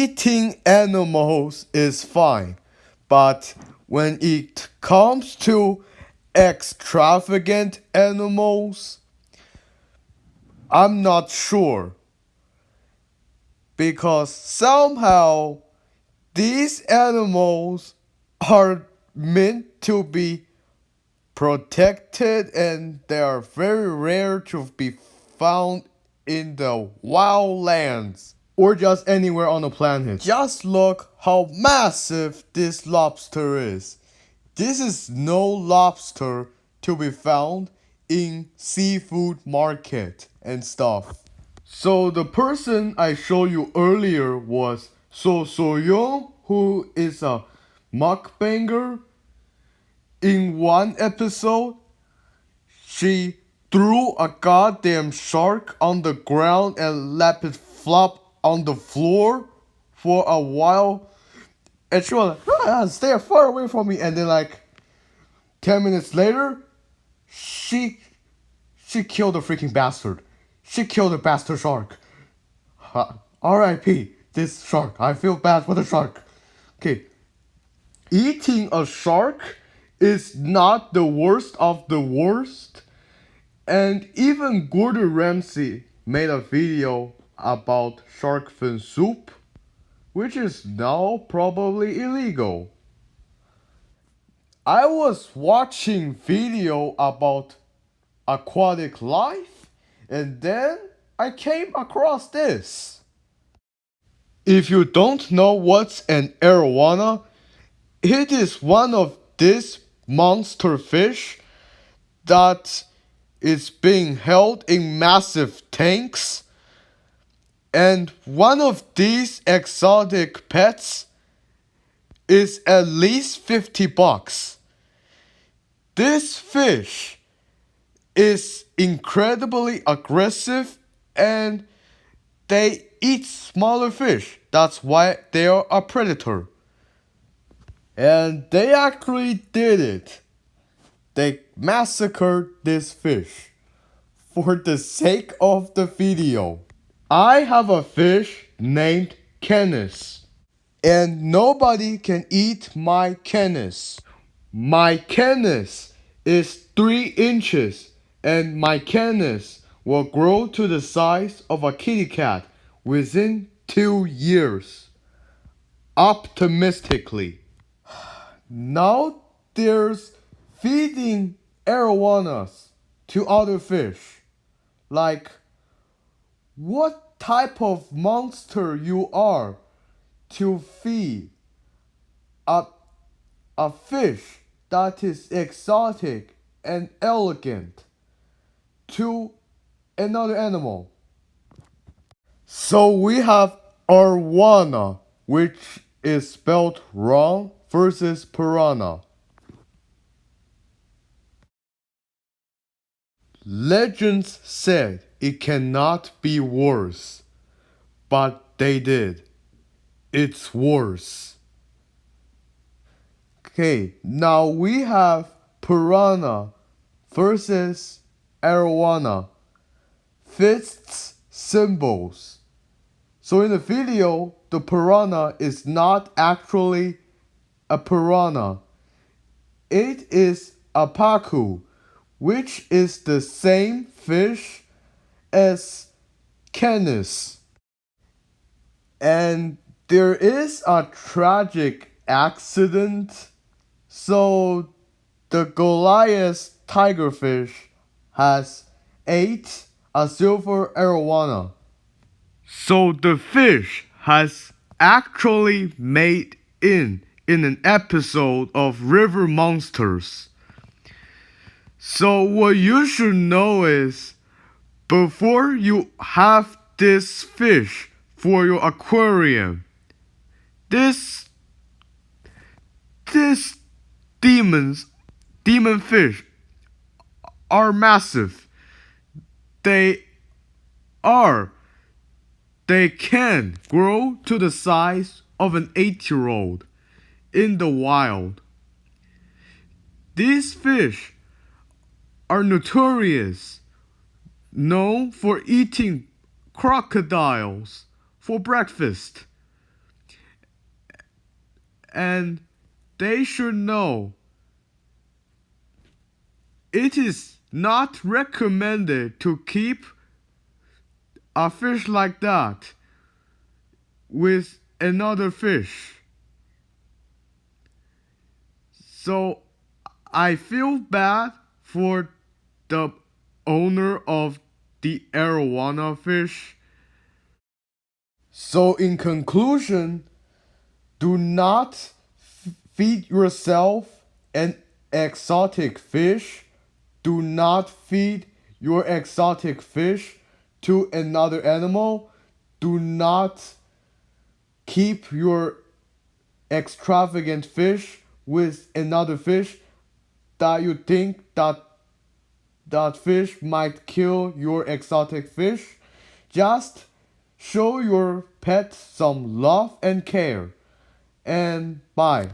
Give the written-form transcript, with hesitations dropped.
eating animals is fine, but when it comes to extravagant animals, I'm not sure. Because somehow these animals are meant to be protected and they are very rare to be found in the wild lands or just anywhere on the planet. Just look how massive this lobster is. This is no lobster to be found in seafood market and stuff. So the person I showed you earlier was Soyoung, who is a mukbanger. In one episode, she threw a goddamn shark on the ground and let it flop on the floor for a while. And she was like, stay far away from me. And then 10 minutes later, she killed the freaking bastard. She killed the bastard shark. R.I.P. this shark. I feel bad for the shark. Okay. Eating a shark is not the worst of the worst. And even Gordon Ramsay made a video about shark fin soup, which is now probably illegal. I was watching video about aquatic life, and then I came across this. If you don't know what's an arowana, it is one of these monster fish that is being held in massive tanks. And one of these exotic pets is at least $50. This fish is incredibly aggressive and they eat smaller fish. That's why they are a predator. And they actually did it. They massacred this fish for the sake of the video. I have a fish named Canis, and nobody can eat my Canis. My Canis is 3 inches, and my Canis will grow to the size of a kitty cat within 2 years. Optimistically. Now there's feeding arowanas to other fish. Like, what type of monster you are to feed a fish that is exotic and elegant to another animal? So we have arowana, which is spelled wrong, versus piranha. Legends said it cannot be worse, but they did. It's worse. Okay, now we have piranha versus arowana. Fists symbols. So in the video, the piranha is not actually a piranha. It is a pacu, which is the same fish as Canis. And there is a tragic accident. So the Goliath tigerfish has ate a silver arowana. So the fish has actually made in an episode of River Monsters. So what you should know is, before you have this fish for your aquarium, this demon fish are massive. They can grow to the size of an 8-year-old in the wild. These fish are notorious, known for eating crocodiles for breakfast. and they should know it is not recommended to keep a fish like that with another fish. So I feel bad for the owner of the arowana fish. So in conclusion, do not feed yourself an exotic fish. Do not feed your exotic fish to another animal. Do not keep your extravagant fish with another fish that you think that fish might kill your exotic fish. Just show your pet some love and care. And bye.